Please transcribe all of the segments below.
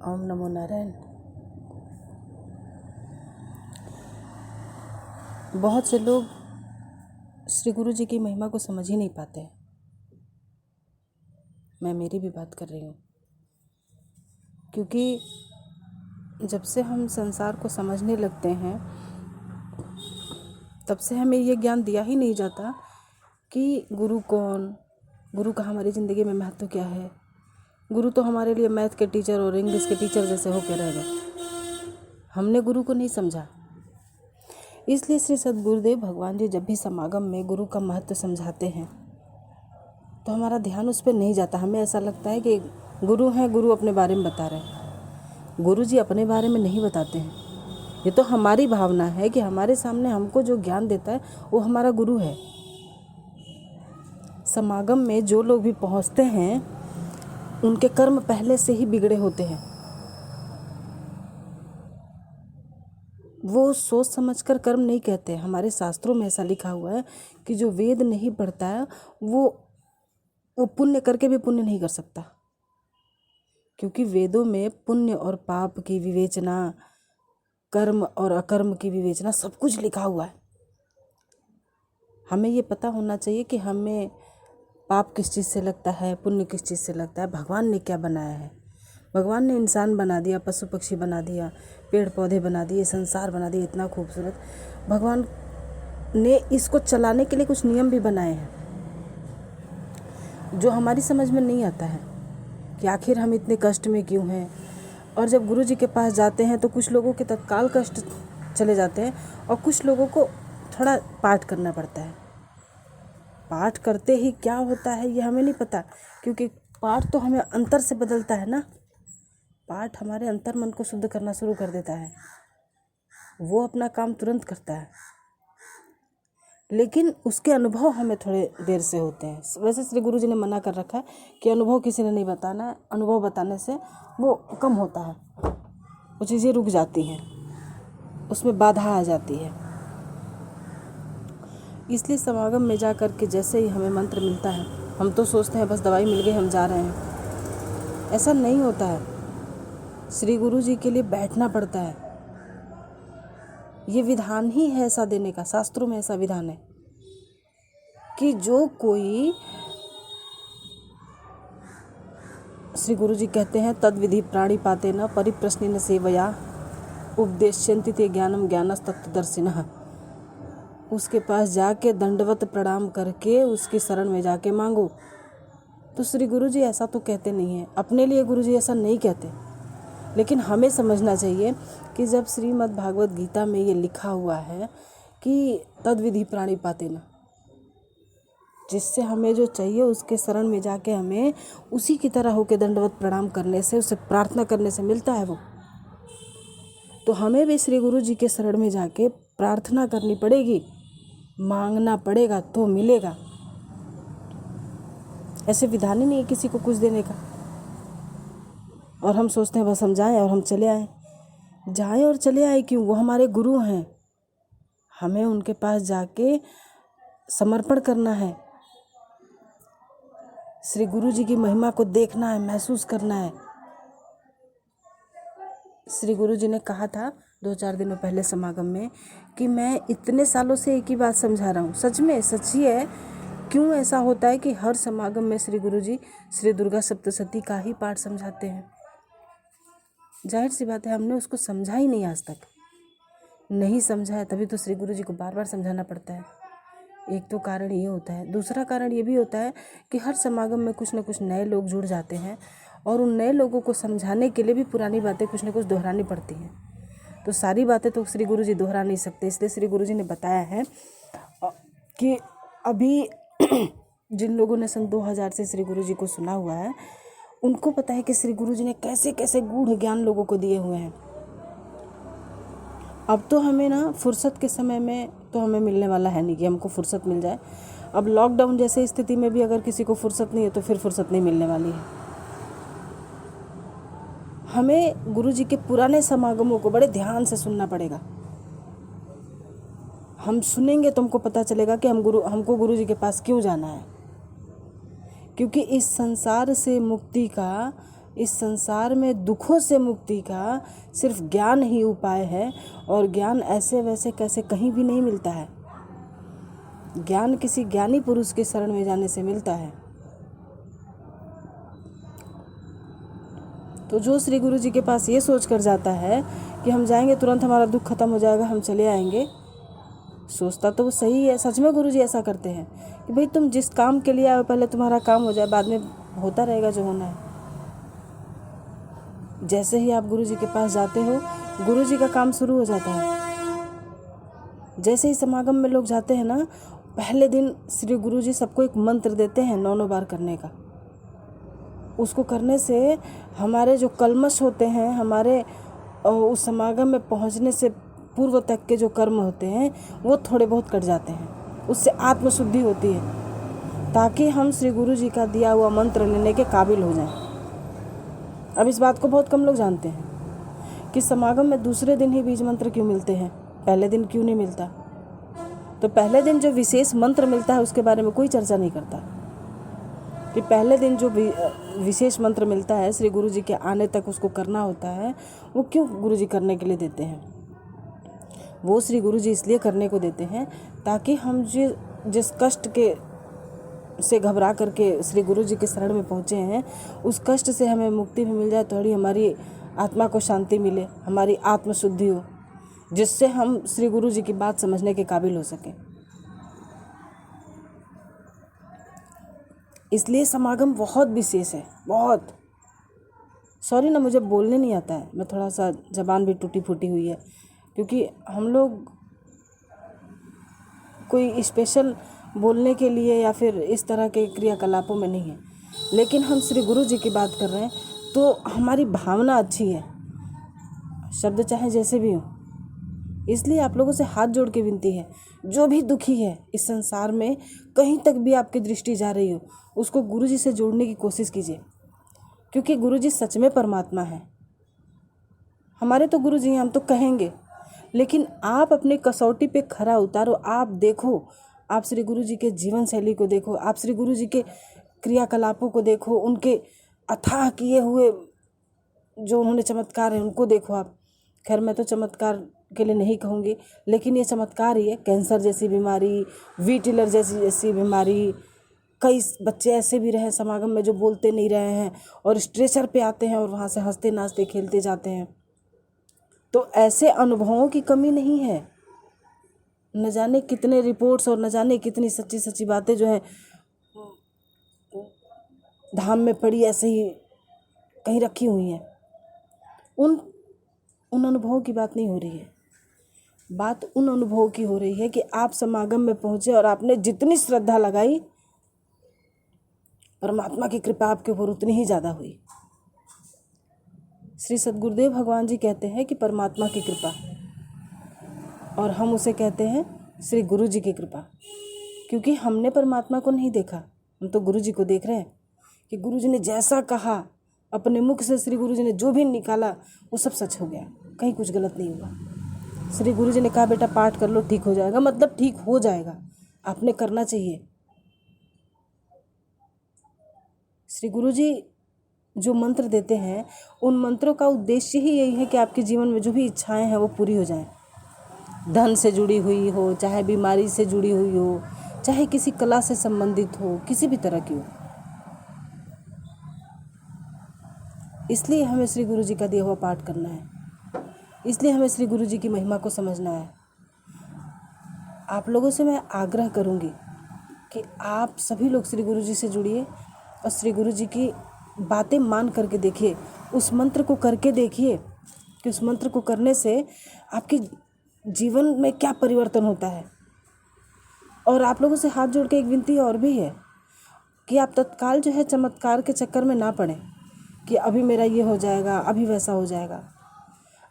ओम नमो नारायण। बहुत से लोग श्री गुरु जी की महिमा को समझ ही नहीं पाते। मैं मेरी भी बात कर रही हूँ, क्योंकि जब से हम संसार को समझने लगते हैं तब से हमें ये ज्ञान दिया ही नहीं जाता कि गुरु कौन, गुरु का हमारी ज़िंदगी में महत्व क्या है। गुरु तो हमारे लिए मैथ के टीचर और इंग्लिश के टीचर जैसे होकर रह गए। हमने गुरु को नहीं समझा। इसलिए श्री सद्गुरुदेव भगवान जी जब भी समागम में गुरु का महत्व समझाते हैं तो हमारा ध्यान उस पर नहीं जाता। हमें ऐसा लगता है कि गुरु हैं, गुरु अपने बारे में बता रहे हैं। गुरु जी अपने बारे में नहीं बताते हैं। ये तो हमारी भावना है कि हमारे सामने हमको जो ज्ञान देता है वो हमारा गुरु है। समागम में जो लोग भी पहुंचते हैं उनके कर्म पहले से ही बिगड़े होते हैं। वो सोच समझकर कर्म नहीं कहते। हमारे शास्त्रों में ऐसा लिखा हुआ है कि जो वेद नहीं पढ़ता है वो पुण्य करके भी पुण्य नहीं कर सकता, क्योंकि वेदों में पुण्य और पाप की विवेचना, कर्म और अकर्म की विवेचना सब कुछ लिखा हुआ है। हमें ये पता होना चाहिए कि हमें पाप किस चीज़ से लगता है, पुण्य किस चीज़ से लगता है, भगवान ने क्या बनाया है। भगवान ने इंसान बना दिया, पशु पक्षी बना दिया, पेड़ पौधे बना दिए, संसार बना दिया, इतना खूबसूरत। भगवान ने इसको चलाने के लिए कुछ नियम भी बनाए हैं जो हमारी समझ में नहीं आता है कि आखिर हम इतने कष्ट में क्यों हैं। और जब गुरु जी के पास जाते हैं तो कुछ लोगों के तत्काल कष्ट चले जाते हैं और कुछ लोगों को थोड़ा पाठ करना पड़ता है। पाठ करते ही क्या होता है ये हमें नहीं पता, क्योंकि पाठ तो हमें अंतर से बदलता है ना। पाठ हमारे अंतर मन को शुद्ध करना शुरू कर देता है। वो अपना काम तुरंत करता है, लेकिन उसके अनुभव हमें थोड़े देर से होते हैं। वैसे श्री गुरु जी ने मना कर रखा है कि अनुभव किसी ने नहीं बताना है। अनुभव बताने से वो कम होता है, वो चीज़ें रुक जाती हैं, उसमें बाधा आ जाती है। इसलिए समागम में जा कर के जैसे ही हमें मंत्र मिलता है हम तो सोचते हैं बस दवाई मिल गई, हम जा रहे हैं। ऐसा नहीं होता है। श्री गुरु जी के लिए बैठना पड़ता है। ये विधान ही है ऐसा देने का। शास्त्रों में ऐसा विधान है कि जो कोई, श्री गुरु जी कहते हैं तद विधि प्राणी पाते न परिप्रश्नेन सेवया उपदेश्यन्ति ते ज्ञानम ज्ञानस्तत्त्वदर्शिनः। उसके पास जाके दंडवत प्रणाम करके उसकी शरण में जाके मांगो। तो श्री गुरु जी ऐसा तो कहते नहीं हैं, अपने लिए गुरु जी ऐसा नहीं कहते। लेकिन हमें समझना चाहिए कि जब श्रीमद् भागवत गीता में ये लिखा हुआ है कि तद विधि प्राणी पाते न, जिससे हमें जो चाहिए उसके शरण में जाके हमें उसी की तरह होकर दंडवत प्रणाम करने से, उससे प्रार्थना करने से मिलता है वो। तो हमें भी श्री गुरु जी के शरण में जाके प्रार्थना करनी पड़ेगी, मांगना पड़ेगा तो मिलेगा। ऐसे विधान ही नहीं है किसी को कुछ देने का। और हम सोचते हैं बस हम जाएं और हम चले आएं। जाएं और चले आए क्यों? वो हमारे गुरु हैं। हमें उनके पास जाके समर्पण करना है। श्री गुरु जी की महिमा को देखना है, महसूस करना है। श्री गुरु जी ने कहा था 2-4 दिनों पहले समागम में कि मैं इतने सालों से एक ही बात समझा रहा हूँ। सच में सच ही है। क्यों ऐसा होता है कि हर समागम में श्री गुरु जी श्री दुर्गा सप्तशती का ही पाठ समझाते हैं? जाहिर सी बात है, हमने उसको समझा ही नहीं आज तक। नहीं समझा है तभी तो श्री गुरु जी को बार बार समझाना पड़ता है। एक तो कारण ये होता है। दूसरा कारण ये भी होता है कि हर समागम में कुछ न कुछ नए लोग जुड़ जाते हैं और उन नए लोगों को समझाने के लिए भी पुरानी बातें कुछ न कुछ दोहरानी पड़ती हैं। तो सारी बातें तो श्री गुरु जी दोहरा नहीं सकते। इसलिए श्री गुरु जी ने बताया है कि अभी जिन लोगों ने सन 2000 से श्री गुरु जी को सुना हुआ है उनको पता है कि श्री गुरु जी ने कैसे कैसे गूढ़ ज्ञान लोगों को दिए हुए हैं। अब तो हमें ना फुर्सत के समय में तो हमें मिलने वाला है नहीं कि हमको फुर्सत मिल जाए। अब लॉकडाउन जैसे स्थिति में भी अगर किसी को फुर्सत नहीं है तो फिर फुर्सत नहीं मिलने वाली है। हमें गुरु जी के पुराने समागमों को बड़े ध्यान से सुनना पड़ेगा। हम सुनेंगे तो हमको पता चलेगा कि हमको गुरु जी के पास क्यों जाना है। क्योंकि इस संसार से मुक्ति का इस संसार में दुखों से मुक्ति का सिर्फ ज्ञान ही उपाय है, और ज्ञान ऐसे वैसे कैसे कहीं भी नहीं मिलता है। ज्ञान किसी ज्ञानी पुरुष के शरण में जाने से मिलता है। तो जो श्री गुरु जी के पास ये सोच कर जाता है कि हम जाएंगे तुरंत हमारा दुख खत्म हो जाएगा, हम चले आएंगे, सोचता तो वो सही है। सच में गुरु जी ऐसा करते हैं कि भाई तुम जिस काम के लिए आए पहले तुम्हारा काम हो जाए, बाद में होता रहेगा जो होना है। जैसे ही आप गुरु जी के पास जाते हो, गुरु जी का काम शुरू हो जाता है। जैसे ही समागम में लोग जाते हैं ना, पहले दिन श्री गुरु जी सबको एक मंत्र देते हैं 9 बार करने का। उसको करने से हमारे जो कल्मश होते हैं, हमारे उस समागम में पहुंचने से पूर्व तक के जो कर्म होते हैं वो थोड़े बहुत कट जाते हैं। उससे आत्मशुद्धि होती है, ताकि हम श्री गुरु जी का दिया हुआ मंत्र लेने के काबिल हो जाएं। अब इस बात को बहुत कम लोग जानते हैं कि समागम में दूसरे दिन ही बीज मंत्र क्यों मिलते हैं, पहले दिन क्यों नहीं मिलता। तो पहले दिन जो विशेष मंत्र मिलता है उसके बारे में कोई चर्चा नहीं करता कि पहले दिन जो विशेष मंत्र मिलता है श्री गुरु जी के आने तक उसको करना होता है, वो क्यों गुरु जी करने के लिए देते हैं। वो श्री गुरु जी इसलिए करने को देते हैं ताकि हम जिस कष्ट के से घबरा करके श्री गुरु जी के शरण में पहुँचे हैं, उस कष्ट से हमें मुक्ति भी मिल जाए, थोड़ी हमारी आत्मा को शांति मिले, हमारी आत्मशुद्धि हो, जिससे हम श्री गुरु जी की बात समझने के काबिल हो सकें। इसलिए समागम बहुत विशेष है, बहुत। सॉरी ना, मुझे बोलने नहीं आता है, मैं थोड़ा सा ज़बान भी टूटी फूटी हुई है, क्योंकि हम लोग कोई स्पेशल बोलने के लिए या फिर इस तरह के क्रियाकलापों में नहीं है। लेकिन हम श्री गुरु जी की बात कर रहे हैं तो हमारी भावना अच्छी है, शब्द चाहे जैसे भी हो। इसलिए आप लोगों से हाथ जोड़ के विनती है, जो भी दुखी है इस संसार में, कहीं तक भी आपकी दृष्टि जा रही हो, उसको गुरु जी से जोड़ने की कोशिश कीजिए, क्योंकि गुरु जी सच में परमात्मा है। हमारे तो गुरु जी हैं, हम तो कहेंगे, लेकिन आप अपनी कसौटी पे खरा उतारो। आप देखो, आप श्री गुरु जी के जीवन शैली को देखो, आप श्री गुरु जी के क्रियाकलापों को देखो, उनके अथाह किए हुए जो उन्होंने चमत्कार है उनको देखो आप। खैर मैं तो चमत्कार के लिए नहीं कहूँगी, लेकिन ये चमत्कार ही है। कैंसर जैसी बीमारी, वीटिलर जैसी बीमारी, कई बच्चे ऐसे भी रहे समागम में जो बोलते नहीं रहे हैं और स्ट्रेचर पे आते हैं और वहाँ से हंसते नाचते खेलते जाते हैं। तो ऐसे अनुभवों की कमी नहीं है। न जाने कितने रिपोर्ट्स और न जाने कितनी सच्ची सच्ची बातें जो है धाम में पड़ी ऐसे ही कहीं रखी हुई हैं। उन अनुभवों की बात नहीं हो रही है। बात उन अनुभवों की हो रही है कि आप समागम में पहुँचे और आपने जितनी श्रद्धा लगाई, परमात्मा की कृपा आपके ऊपर उतनी ही ज़्यादा हुई। श्री सद्गुरुदेव भगवान जी कहते हैं कि परमात्मा की कृपा, और हम उसे कहते हैं श्री गुरु जी की कृपा, क्योंकि हमने परमात्मा को नहीं देखा, हम तो गुरु जी को देख रहे हैं कि गुरु जी ने जैसा कहा, अपने मुख से श्री गुरु जी ने जो भी निकाला वो सब सच हो गया, कहीं कुछ गलत नहीं हुआ। श्री गुरु जी ने कहा बेटा पाठ कर लो, ठीक हो जाएगा, मतलब ठीक हो जाएगा, आपने करना चाहिए। श्री गुरु जी जो मंत्र देते हैं, उन मंत्रों का उद्देश्य ही यही है कि आपके जीवन में जो भी इच्छाएं हैं वो पूरी हो जाएं। धन से जुड़ी हुई हो, चाहे बीमारी से जुड़ी हुई हो, चाहे किसी कला से संबंधित हो, किसी भी तरह की हो। इसलिए हमें श्री गुरु जी का दिया हुआ पाठ करना है, इसलिए हमें श्री गुरु जी की महिमा को समझना है। आप लोगों से मैं आग्रह करूंगी कि आप सभी लोग श्री गुरु जी से जुड़िए और श्री गुरु जी की बातें मान करके देखिए, उस मंत्र को करके देखिए कि उस मंत्र को करने से आपके जीवन में क्या परिवर्तन होता है। और आप लोगों से हाथ जोड़ के एक विनती और भी है कि आप तत्काल जो है चमत्कार के चक्कर में ना पड़ें कि अभी मेरा ये हो जाएगा, अभी वैसा हो जाएगा।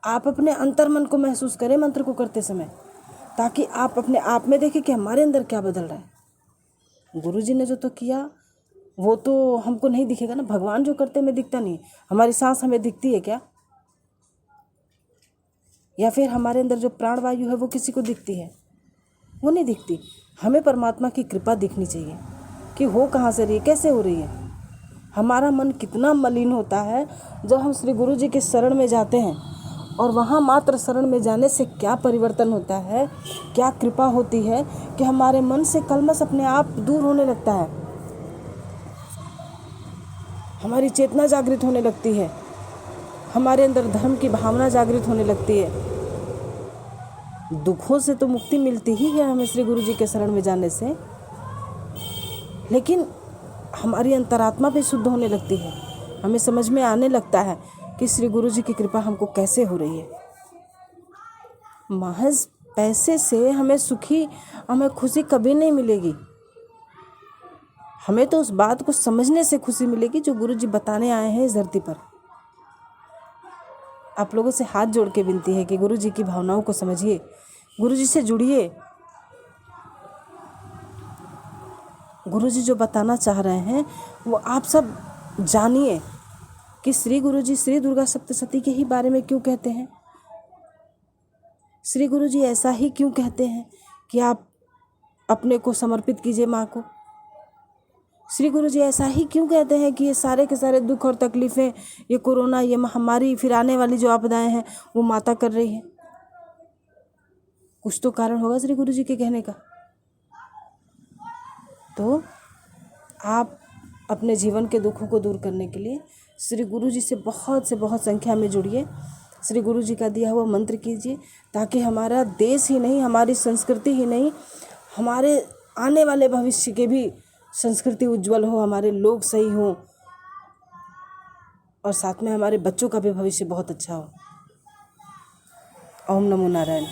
आप अपने अंतर्मन को महसूस करें मंत्र को करते समय, ताकि आप अपने आप में देखें कि हमारे अंदर क्या बदल रहा है। गुरु जी ने जो तो किया वो तो हमको नहीं दिखेगा ना, भगवान जो करते हमें दिखता नहीं। हमारी सांस हमें दिखती है क्या? या फिर हमारे अंदर जो प्राणवायु है वो किसी को दिखती है? वो नहीं दिखती। हमें परमात्मा की कृपा दिखनी चाहिए कि हो कहाँ से रही है, कैसे हो रही है। हमारा मन कितना मलिन होता है जब हम श्री गुरु जी के शरण में जाते हैं, और वहाँ मात्र शरण में जाने से क्या परिवर्तन होता है, क्या कृपा होती है कि हमारे मन से कलमश अपने आप दूर होने लगता है, हमारी चेतना जागृत होने लगती है, हमारे अंदर धर्म की भावना जागृत होने लगती है। दुखों से तो मुक्ति मिलती ही है हमें श्री गुरु जी के शरण में जाने से, लेकिन हमारी अंतरात्मा भी शुद्ध होने लगती है। हमें समझ में आने लगता है कि श्री गुरु जी की कृपा हमको कैसे हो रही है। महज पैसे से हमें खुशी कभी नहीं मिलेगी। हमें तो उस बात को समझने से खुशी मिलेगी जो गुरु जी बताने आए हैं इस धरती पर। आप लोगों से हाथ जोड़ के विनती है कि गुरु जी की भावनाओं को समझिए, गुरु जी से जुड़िए। गुरु जी जो बताना चाह रहे हैं वो आप सब जानिए कि श्री गुरु जी श्री दुर्गा सप्तशती के ही बारे में क्यों कहते हैं। श्री गुरु जी ऐसा ही क्यों कहते हैं कि आप अपने को समर्पित कीजिए माँ को। श्री गुरु जी ऐसा ही क्यों कहते हैं कि ये सारे के सारे दुख और तकलीफ़ें, ये कोरोना, ये महामारी, फिर आने वाली जो आपदाएं हैं वो माता कर रही है। कुछ तो कारण होगा श्री गुरु जी के कहने का। तो आप अपने जीवन के दुखों को दूर करने के लिए श्री गुरु जी से बहुत संख्या में जुड़िए। श्री गुरु जी का दिया हुआ मंत्र कीजिए, ताकि हमारा देश ही नहीं, हमारी संस्कृति ही नहीं, हमारे आने वाले भविष्य के भी संस्कृति उज्जवल हो, हमारे लोग सही हों, और साथ में हमारे बच्चों का भी भविष्य बहुत अच्छा हो। ओम नमो नारायण।